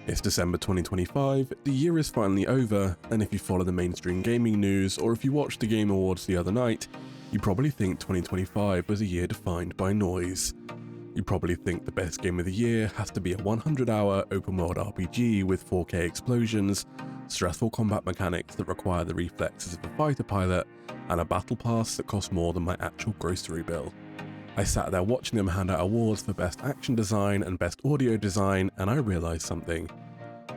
It's December 2025, the year is finally over, and if you follow the mainstream gaming news or if you watched the Game Awards the other night, you probably think 2025 was a year defined by noise. You probably think the best game of the year has to be a 100-hour open-world RPG with 4K explosions, stressful combat mechanics that require the reflexes of a fighter pilot, and a battle pass that costs more than my actual grocery bill. I sat there watching them hand out awards for best action design and best audio design, and I realised something.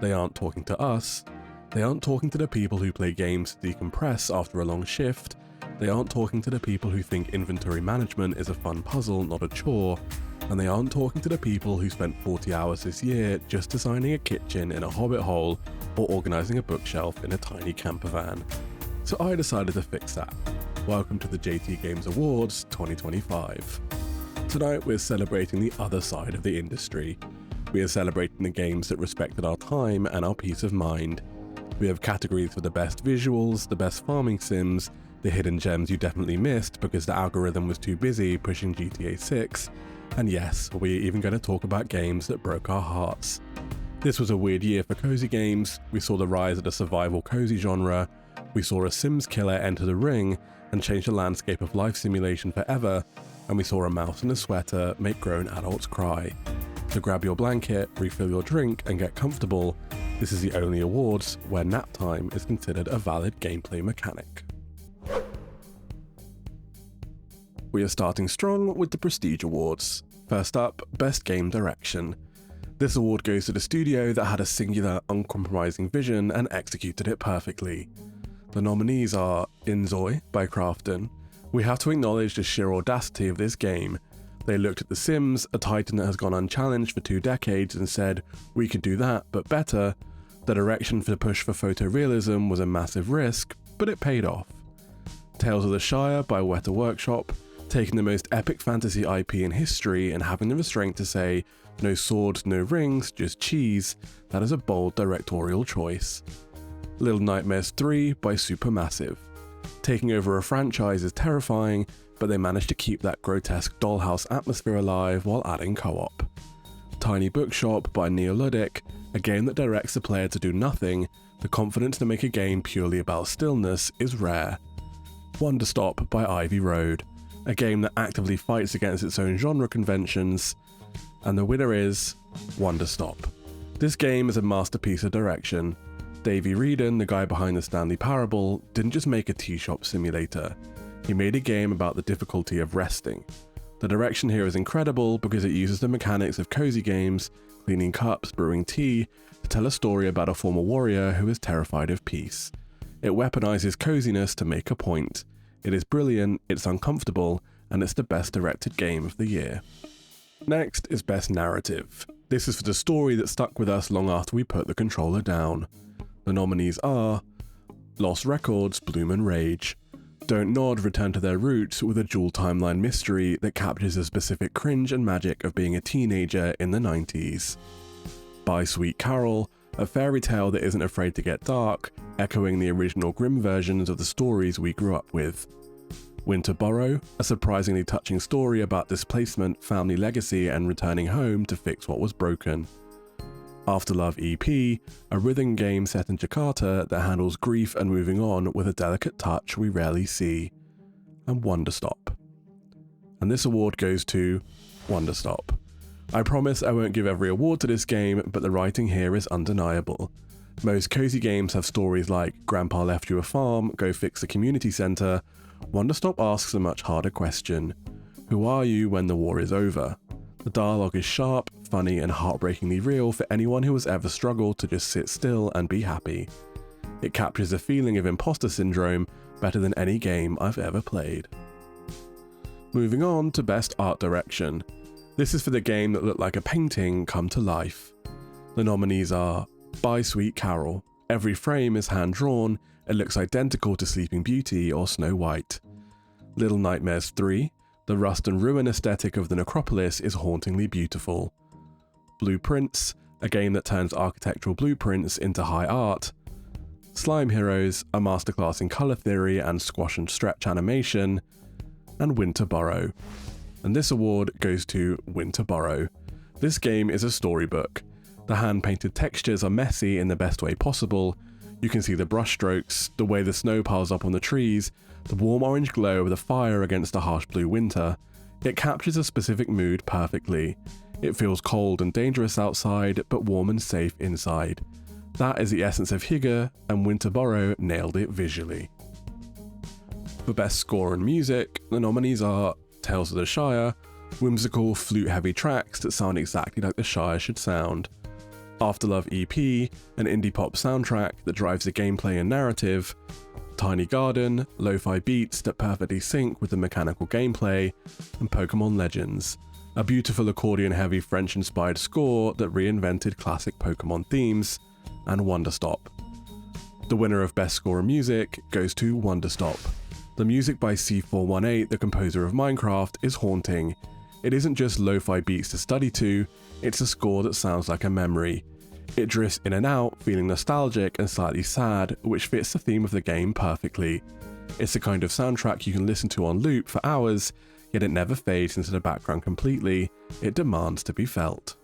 They aren't talking to us, they aren't talking to the people who play games to decompress after a long shift, they aren't talking to the people who think inventory management is a fun puzzle, not a chore, and they aren't talking to the people who spent 40 hours this year just designing a kitchen in a hobbit hole or organising a bookshelf in a tiny camper van. So I decided to fix that. Welcome to the JaeTeeGames Awards 2025. Tonight we're celebrating the other side of the industry. We are celebrating the games that respected our time and our peace of mind. We have categories for the best visuals, the best farming sims, the hidden gems you definitely missed because the algorithm was too busy pushing GTA 6, and yes, we're even going to talk about games that broke our hearts. This was a weird year for cozy games. We saw the rise of the survival cozy genre, we saw a Sims killer enter the ring and change the landscape of life simulation forever, and we saw a mouse in a sweater make grown adults cry. So grab your blanket, refill your drink, and get comfortable. This is the only awards where nap time is considered a valid gameplay mechanic. We are starting strong with the Prestige Awards. First up, Best Game Direction. This award goes to the studio that had a singular, uncompromising vision and executed it perfectly. The nominees are InZOI by Krafton. We have to acknowledge the sheer audacity of this game. They looked at The Sims, a titan that has gone unchallenged for 2 decades, and said, we could do that, but better. The direction for the push for photorealism was a massive risk, but it paid off. Tales of the Shire by Weta Workshop, taking the most epic fantasy IP in history and having the restraint to say, no swords, no rings, just cheese, that is a bold directorial choice. Little Nightmares 3 by Supermassive. Taking over a franchise is terrifying, but they managed to keep that grotesque dollhouse atmosphere alive while adding co-op. Tiny Bookshop by Neoludic, a game that directs the player to do nothing, the confidence to make a game purely about stillness is rare. Wanderstop by Ivy Road, a game that actively fights against its own genre conventions, and the winner is Wanderstop. This game is a masterpiece of direction. Davey Reedon, the guy behind the Stanley Parable, didn't just make a tea shop simulator. He made a game about the difficulty of resting. The direction here is incredible because it uses the mechanics of cozy games, cleaning cups, brewing tea, to tell a story about a former warrior who is terrified of peace. It weaponizes coziness to make a point. It is brilliant, it's uncomfortable, and it's the best directed game of the year. Next is Best Narrative. This is for the story that stuck with us long after we put the controller down. The nominees are Lost Records, Bloom and Rage. Don't Nod return to their roots with a dual timeline mystery that captures the specific cringe and magic of being a teenager in the 90s. By Sweet Carole, a fairy tale that isn't afraid to get dark, echoing the original grim versions of the stories we grew up with. Burrow, a surprisingly touching story about displacement, family legacy, and returning home to fix what was broken. Afterlove EP, a rhythm game set in Jakarta that handles grief and moving on with a delicate touch we rarely see. And Wanderstop. And this award goes to Wanderstop. I promise I won't give every award to this game, but the writing here is undeniable. Most cozy games have stories like Grandpa left you a farm, go fix the community centre. Wanderstop asks a much harder question. Who are you when the war is over? The dialogue is sharp, funny, and heartbreakingly real for anyone who has ever struggled to just sit still and be happy. It captures the feeling of imposter syndrome better than any game I've ever played. Moving on to Best Art Direction. This is for the game that looked like a painting come to life. The nominees are By Sweet Carole. Every frame is hand-drawn, it looks identical to Sleeping Beauty or Snow White. Little Nightmares 3. The rust and ruin aesthetic of the necropolis is hauntingly beautiful. Blueprints, a game that turns architectural blueprints into high art. Slime Heroes, a masterclass in color theory and squash and stretch animation. And Burrow. And this award goes to Burrow. This game is a storybook. The hand-painted textures are messy in the best way possible. You can see the brushstrokes, the way the snow piles up on the trees, the warm orange glow of the fire against a harsh blue winter. It captures a specific mood perfectly. It feels cold and dangerous outside, but warm and safe inside. That is the essence of Hygge, and Winter Burrow nailed it visually. For Best Score and Music, the nominees are Tales of the Shire, whimsical, flute-heavy tracks that sound exactly like the Shire should sound. Afterlove EP, an indie pop soundtrack that drives the gameplay and narrative. Tiny Garden, lo-fi beats that perfectly sync with the mechanical gameplay. And Pokemon Legends, a beautiful accordion-heavy French-inspired score that reinvented classic Pokemon themes. And Wanderstop. The winner of Best Score and Music goes to Wanderstop. The music by C418, the composer of Minecraft, is haunting. It isn't just lo-fi beats to study to, it's a score that sounds like a memory. It drifts in and out, feeling nostalgic and slightly sad, which fits the theme of the game perfectly. It's the kind of soundtrack you can listen to on loop for hours, yet it never fades into the background completely. It demands to be felt.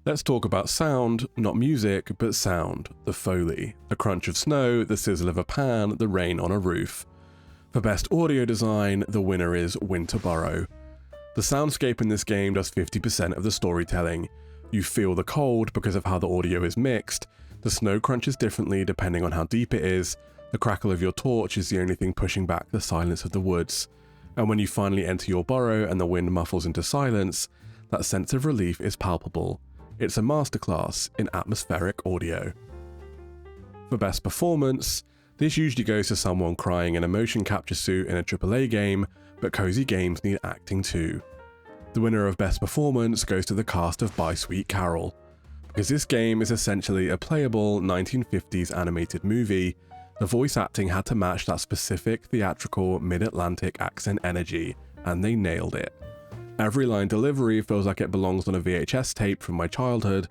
Let's talk about sound, not music, but sound, the Foley, the crunch of snow, the sizzle of a pan, the rain on a roof. For Best Audio Design, the winner is Winter Burrow. The soundscape in this game does 50% of the storytelling. You feel the cold because of how the audio is mixed, the snow crunches differently depending on how deep it is, the crackle of your torch is the only thing pushing back the silence of the woods. And when you finally enter your burrow and the wind muffles into silence, that sense of relief is palpable. It's a masterclass in atmospheric audio. For Best Performance, this usually goes to someone crying in a motion capture suit in a AAA game, but Cosy Games need acting too. The winner of Best Performance goes to the cast of By Sweet Carole. Because this game is essentially a playable 1950s animated movie, the voice acting had to match that specific theatrical mid-Atlantic accent energy, and they nailed it. Every line delivery feels like it belongs on a VHS tape from my childhood.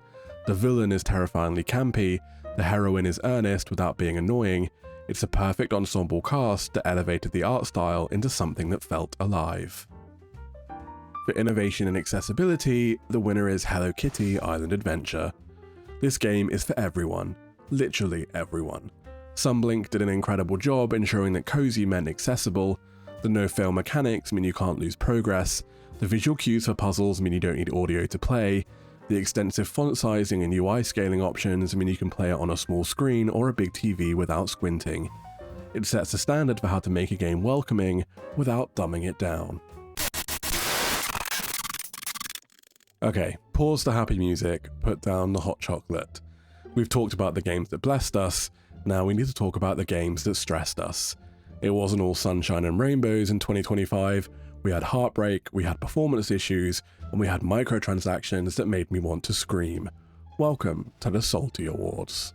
The villain is terrifyingly campy, the heroine is earnest without being annoying. It's a perfect ensemble cast that elevated the art style into something that felt alive. For innovation and accessibility, the winner is Hello Kitty Island Adventure. This game is for everyone, literally everyone. Sunblink did an incredible job ensuring that cozy meant accessible. The no-fail mechanics mean you can't lose progress. The visual cues for puzzles mean you don't need audio to play. The extensive font sizing and UI scaling options mean you can play it on a small screen or a big TV without squinting. It sets a standard for how to make a game welcoming without dumbing it down. Okay, pause the happy music, put down the hot chocolate. We've talked about the games that blessed us, now we need to talk about the games that stressed us. It wasn't all sunshine and rainbows in 2025. We had heartbreak, we had performance issues, and we had microtransactions that made me want to scream. Welcome to the Salty Awards.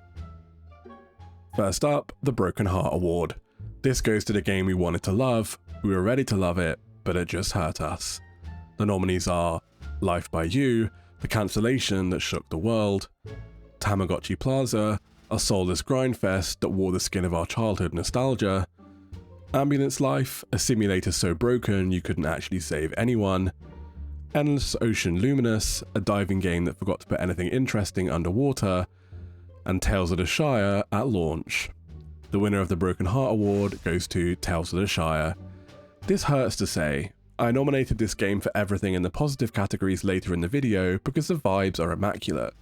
First up, the Broken Heart Award. This goes to the game we wanted to love, we were ready to love it, but it just hurt us. The nominees are Life by You, the cancellation that shook the world, Tamagotchi Plaza, a soulless grindfest that wore the skin of our childhood nostalgia, Ambulance Life, a simulator so broken you couldn't actually save anyone, Endless Ocean Luminous, a diving game that forgot to put anything interesting underwater, and Tales of the Shire at launch. The winner of the Broken Heart Award goes to Tales of the Shire. This hurts to say. I nominated this game for everything in the positive categories later in the video because the vibes are immaculate,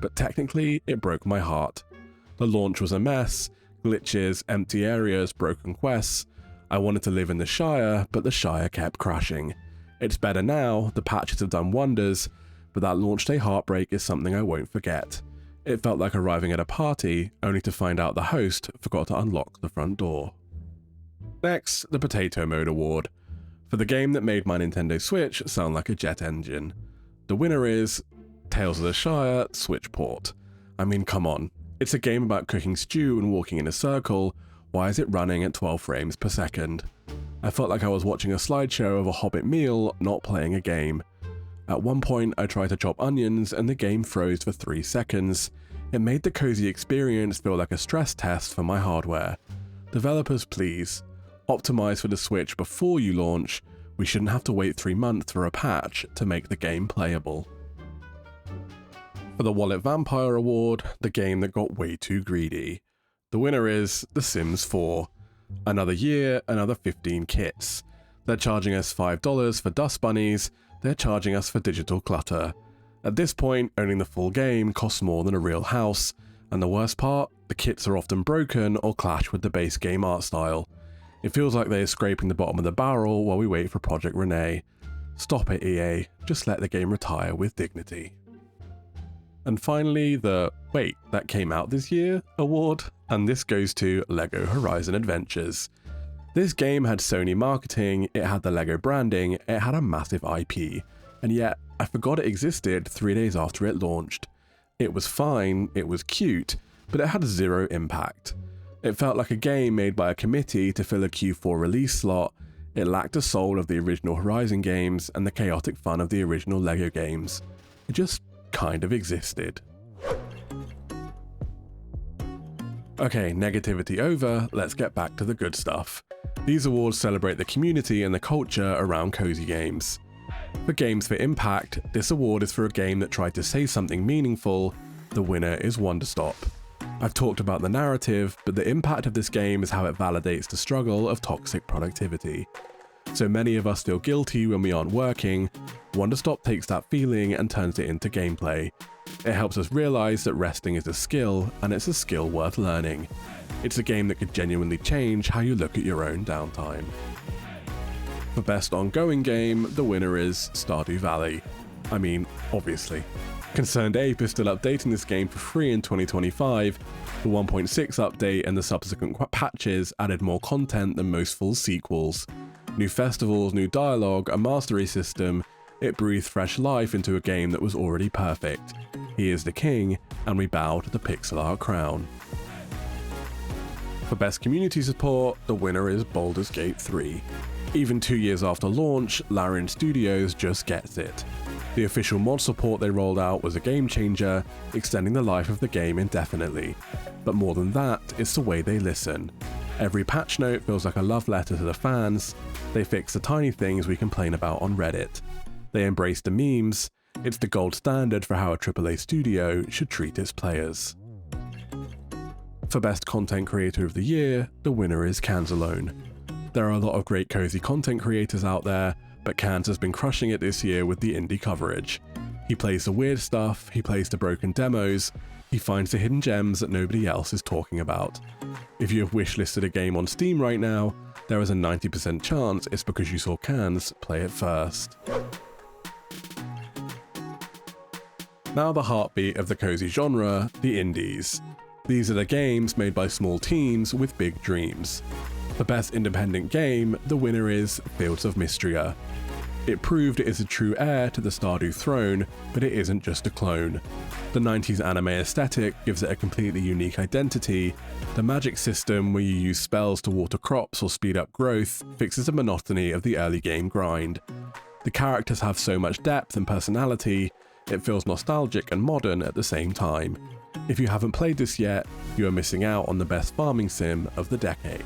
but technically it broke my heart. The launch was a mess, glitches, empty areas, broken quests. I wanted to live in the Shire, but the Shire kept crashing. It's better now, the patches have done wonders, but that launch day heartbreak is something I won't forget. It felt like arriving at a party, only to find out the host forgot to unlock the front door. Next, the Potato Mode Award. For the game that made my Nintendo Switch sound like a jet engine. The winner is Tales of the Shire Switch Port. I mean, come on. It's a game about cooking stew and walking in a circle. Why is it running at 12 frames per second? I felt like I was watching a slideshow of a Hobbit meal, not playing a game. At one point, I tried to chop onions and the game froze for 3 seconds. It made the cozy experience feel like a stress test for my hardware. Developers, please. Optimize for the Switch before you launch. We shouldn't have to wait 3 months for a patch to make the game playable. For the Wallet Vampire Award, the game that got way too greedy, the winner is The Sims 4. Another year, another 15 kits. They're charging us $5 for dust bunnies, they're charging us for digital clutter. At this point, owning the full game costs more than a real house, and the worst part, the kits are often broken or clash with the base game art style. It feels like they're scraping the bottom of the barrel while we wait for Project Renee. Stop it, EA, just let the game retire with dignity. And finally, the "wait, that came out this year" award, and this goes to LEGO Horizon Adventures. This game had Sony marketing, it had the LEGO branding, it had a massive IP, and yet I forgot it existed 3 days after it launched. It was fine, it was cute, but it had zero impact. It felt like a game made by a committee to fill a Q4 release slot. It lacked the soul of the original Horizon games and the chaotic fun of the original LEGO games. It just kind of existed. Okay, negativity over, let's get back to the good stuff. These awards celebrate the community and the culture around cozy games. For Games for Impact, this award is for a game that tried to say something meaningful. The winner is Wanderstop. I've talked about the narrative, but the impact of this game is how it validates the struggle of toxic productivity. So many of us feel guilty when we aren't working. Wanderstop takes that feeling and turns it into gameplay. It helps us realize that resting is a skill, and it's a skill worth learning. It's a game that could genuinely change how you look at your own downtime. For Best Ongoing Game, the winner is Stardew Valley. I mean, obviously. Concerned Ape is still updating this game for free in 2025. The 1.6 update and the subsequent patches added more content than most full sequels. New festivals, new dialogue, a mastery system. It breathed fresh life into a game that was already perfect. He is the king, and we bow to the pixel art crown. For Best Community Support, the winner is Baldur's Gate 3. Even 2 years after launch, Larian Studios just gets it. The official mod support they rolled out was a game changer, extending the life of the game indefinitely. But more than that, it's the way they listen. Every patch note feels like a love letter to the fans. They fix the tiny things we complain about on Reddit. They embrace the memes. It's the gold standard for how a AAA studio should treat its players. For Best Content Creator of the Year, the winner is Cans Alone. There are a lot of great cozy content creators out there, but Cans has been crushing it this year with the indie coverage. He plays the weird stuff, he plays the broken demos, he finds the hidden gems that nobody else is talking about. If you have wishlisted a game on Steam right now, there is a 90% chance it's because you saw Cans play it first. Now the heartbeat of the cozy genre, the indies. These are the games made by small teams with big dreams. For Best Independent Game, the winner is Fields of Mistria. It proved it is a true heir to the Stardew throne, but it isn't just a clone. The 90s anime aesthetic gives it a completely unique identity. The magic system where you use spells to water crops or speed up growth fixes the monotony of the early game grind. The characters have so much depth and personality, it feels nostalgic and modern at the same time. If you haven't played this yet, you are missing out on the best farming sim of the decade.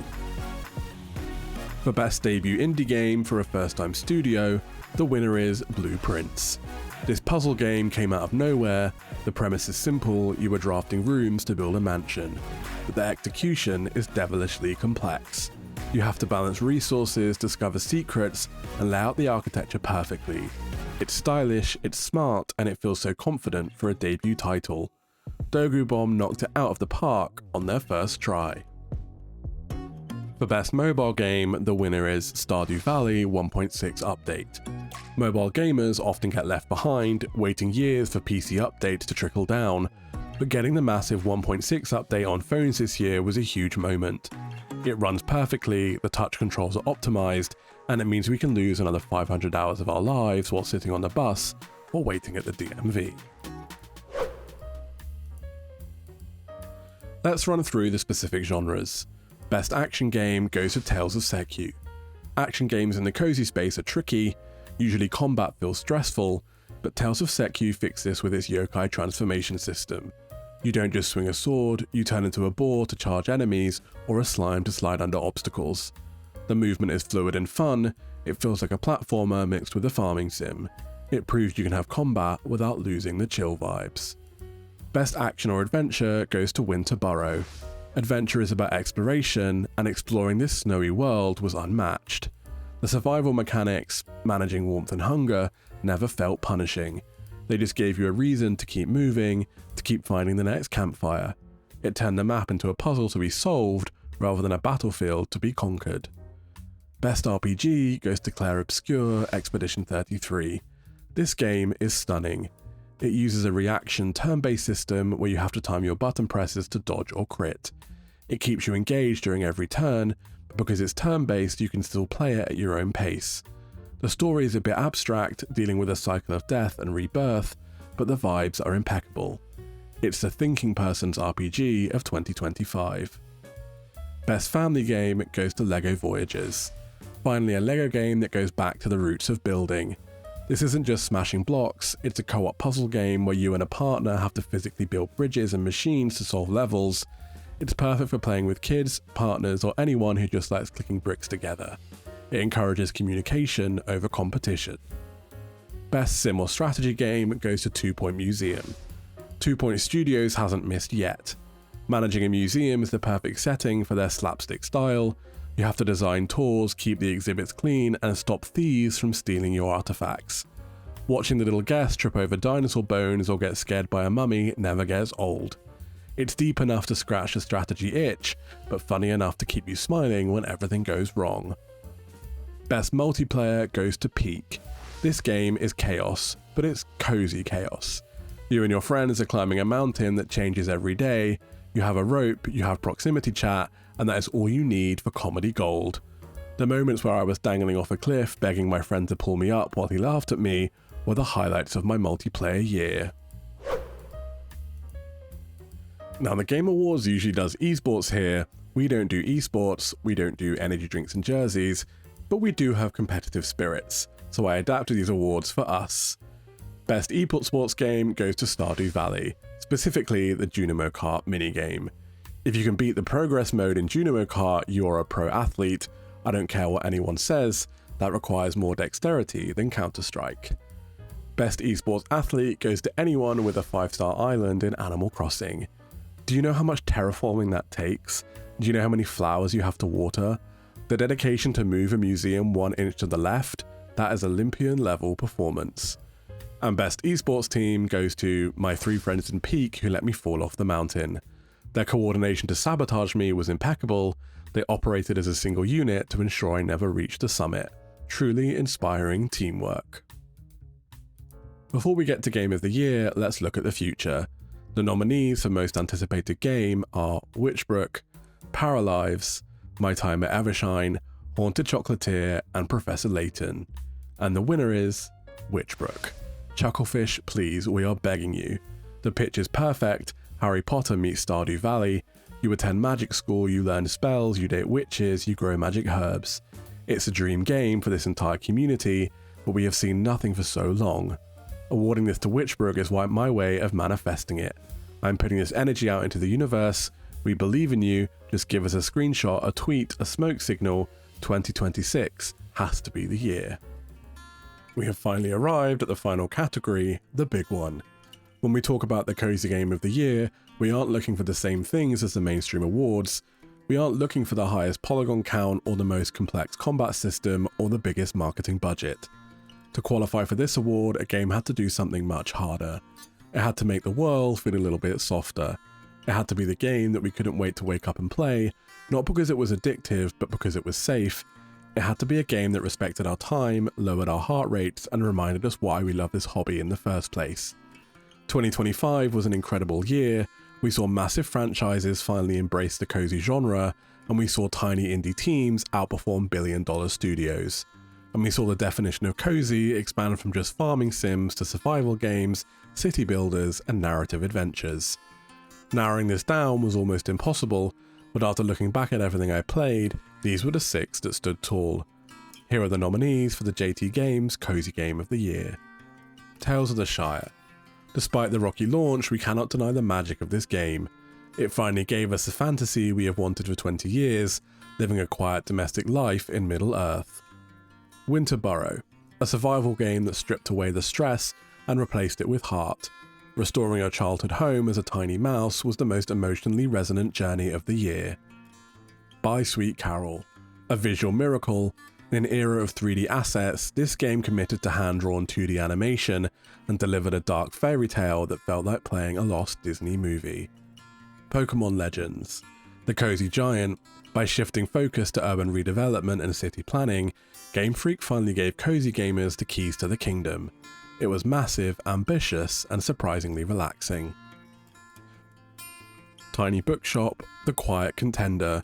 For Best Debut Indie Game for a first-time studio, the winner is Blueprints. This puzzle game came out of nowhere. The premise is simple, you are drafting rooms to build a mansion, but the execution is devilishly complex. You have to balance resources, discover secrets, and lay out the architecture perfectly. It's stylish, it's smart, and it feels so confident for a debut title. Dogu Bomb knocked it out of the park on their first try. For Best Mobile Game, the winner is Stardew Valley 1.6 Update. Mobile gamers often get left behind, waiting years for PC updates to trickle down, but getting the massive 1.6 update on phones this year was a huge moment. It runs perfectly, the touch controls are optimized, and it means we can lose another 500 hours of our lives while sitting on the bus or waiting at the DMV. Let's run through the specific genres. Best Action Game goes to Tales of Seikyu. Action games in the cozy space are tricky, usually combat feels stressful, but Tales of Seikyu fixed this with its yokai transformation system. You don't just swing a sword, you turn into a boar to charge enemies or a slime to slide under obstacles. The movement is fluid and fun, It feels like a platformer mixed with a farming sim. It proves you can have combat without losing the chill vibes. Best action or adventure goes to Winter Burrow. Adventure is about exploration, and exploring this snowy world was unmatched. The survival mechanics, managing warmth and hunger, never felt punishing. They just gave you a reason to keep moving, to keep finding the next campfire. It turned the map into a puzzle to be solved, rather than a battlefield to be conquered. Best RPG goes to Claire Obscure Expedition 33. This game is stunning. It uses a reaction turn-based system where you have to time your button presses to dodge or crit. It keeps you engaged during every turn, but because it's turn-based you can still play it at your own pace. The story is a bit abstract, dealing with a cycle of death and rebirth, but the vibes are impeccable. It's the thinking person's RPG of 2025. Best family game goes to LEGO Voyages. Finally a LEGO game that goes back to the roots of building. This isn't just smashing blocks, it's a co-op puzzle game where you and a partner have to physically build bridges and machines to solve levels. It's perfect for playing with kids, partners, or anyone who just likes clicking bricks together. It encourages communication over competition. Best sim or strategy game goes to 2 Point Museum. 2 Point Studios hasn't missed yet. Managing a museum is the perfect setting for their slapstick style. You have to design tours, keep the exhibits clean, and stop thieves from stealing your artifacts. Watching the little guests trip over dinosaur bones or get scared by a mummy never gets old. It's deep enough to scratch the strategy itch, but funny enough to keep you smiling when everything goes wrong. Best multiplayer goes to Peak. This game is chaos, but it's cozy chaos. You and your friends are climbing a mountain that changes every day. You have a rope, you have proximity chat, and that is all you need for comedy gold. The moments where I was dangling off a cliff begging my friend to pull me up while he laughed at me were the highlights of my multiplayer year. Now the Game Awards usually does esports here. We don't do esports, we don't do energy drinks and jerseys, but we do have competitive spirits, so I adapted these awards for us. Best esports game goes to Stardew Valley, specifically the Junimo Kart minigame. If you can beat the progress mode in Junimo Kart, you're a pro athlete. I don't care what anyone says, that requires more dexterity than Counter-Strike. Best esports athlete goes to anyone with a 5-star island in Animal Crossing. Do you know how much terraforming that takes? Do you know how many flowers you have to water? The dedication to move a museum 1 inch to the left? That is Olympian level performance. And best esports team goes to my 3 friends in Peak who let me fall off the mountain. Their coordination to sabotage me was impeccable. They operated as a single unit to ensure I never reached the summit. Truly inspiring teamwork. Before we get to Game of the Year, let's look at the future. The nominees for most anticipated game are Witchbrook, Paralives, My Time at Evershine, Haunted Chocolatier, and Professor Layton. And the winner is Witchbrook. Chucklefish, please, we are begging you. The pitch is perfect. Harry Potter meets Stardew Valley. You attend magic school, you learn spells, you date witches, you grow magic herbs. It's a dream game for this entire community, but we have seen nothing for so long. Awarding this to Witchbrook is my way of manifesting it. I'm putting this energy out into the universe. We believe in you. Just give us a screenshot, a tweet, a smoke signal. 2026 has to be the year. We have finally arrived at the final category, the big one. When we talk about the Cosy Game of the Year, we aren't looking for the same things as the mainstream awards. We aren't looking for the highest polygon count or the most complex combat system or the biggest marketing budget. To qualify for this award, a game had to do something much harder. It had to make the world feel a little bit softer. It had to be the game that we couldn't wait to wake up and play, not because it was addictive, but because it was safe. It had to be a game that respected our time, lowered our heart rates, and reminded us why we love this hobby in the first place. 2025 was an incredible year. We saw massive franchises finally embrace the cozy genre, and we saw tiny indie teams outperform billion-dollar studios. And we saw the definition of cozy expand from just farming sims to survival games, city builders, and narrative adventures. Narrowing this down was almost impossible, but after looking back at everything I played, these were the 6 that stood tall. Here are the nominees for the JaeTeeGames Cosy Game of the Year. Tales of the Shire. Despite the rocky launch, we cannot deny the magic of this game. It finally gave us the fantasy we have wanted for 20 years, living a quiet domestic life in Middle-earth. Burrow, a survival game that stripped away the stress and replaced it with heart. Restoring your childhood home as a tiny mouse was the most emotionally resonant journey of the year. By Sweet Carole, a visual miracle. In an era of 3D assets, this game committed to hand-drawn 2D animation and delivered a dark fairy tale that felt like playing a lost Disney movie. Pokemon Legends. The Cozy Giant. By shifting focus to urban redevelopment and city planning, Game Freak finally gave cozy gamers the keys to the kingdom. It was massive, ambitious, and surprisingly relaxing. Tiny Bookshop. The Quiet Contender.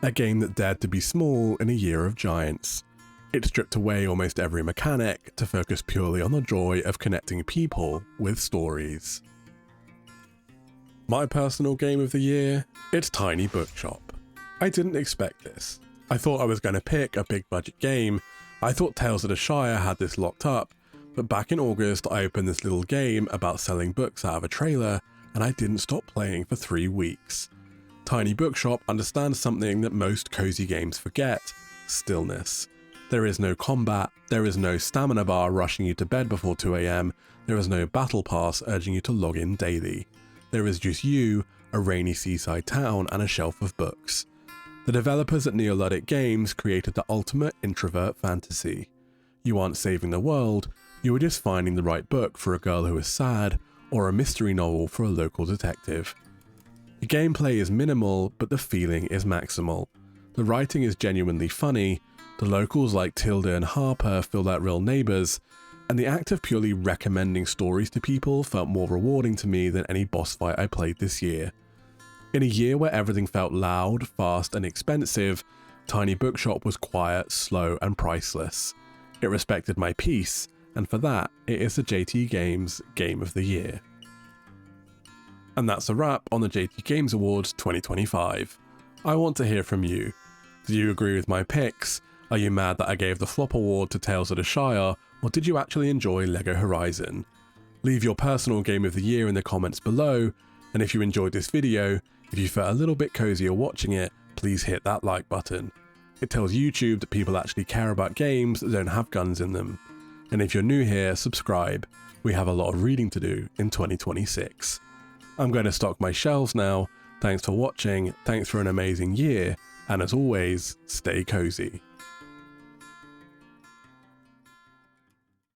A game that dared to be small in a year of giants. It stripped away almost every mechanic to focus purely on the joy of connecting people with stories. My personal game of the year? It's Tiny Bookshop. I didn't expect this. I thought I was going to pick a big budget game. I thought Tales of the Shire had this locked up, but back in August I opened this little game about selling books out of a trailer, and I didn't stop playing for 3 weeks. Tiny Bookshop understands something that most cozy games forget: stillness. There is no combat, there is no stamina bar rushing you to bed before 2 AM, there is no battle pass urging you to log in daily. There is just you, a rainy seaside town, and a shelf of books. The developers at Neoludic Games created the ultimate introvert fantasy. You aren't saving the world, you are just finding the right book for a girl who is sad, or a mystery novel for a local detective. The gameplay is minimal, but the feeling is maximal. The writing is genuinely funny, the locals like Tilda and Harper feel like real neighbours, and the act of purely recommending stories to people felt more rewarding to me than any boss fight I played this year. In a year where everything felt loud, fast and expensive, Tiny Bookshop was quiet, slow and priceless. It respected my peace, and for that, it is the JaeTeeGames Game of the Year. And that's a wrap on the JaeTeeGames Awards 2025. I want to hear from you. Do you agree with my picks? Are you mad that I gave the flop award to Tales of the Shire, or did you actually enjoy LEGO Horizon? Leave your personal game of the year in the comments below, and if you enjoyed this video, if you felt a little bit cozier watching it, please hit that like button. It tells YouTube that people actually care about games that don't have guns in them. And if you're new here, subscribe. We have a lot of reading to do in 2026. I'm going to stock my shelves now. Thanks for watching, thanks for an amazing year, and as always, stay cozy.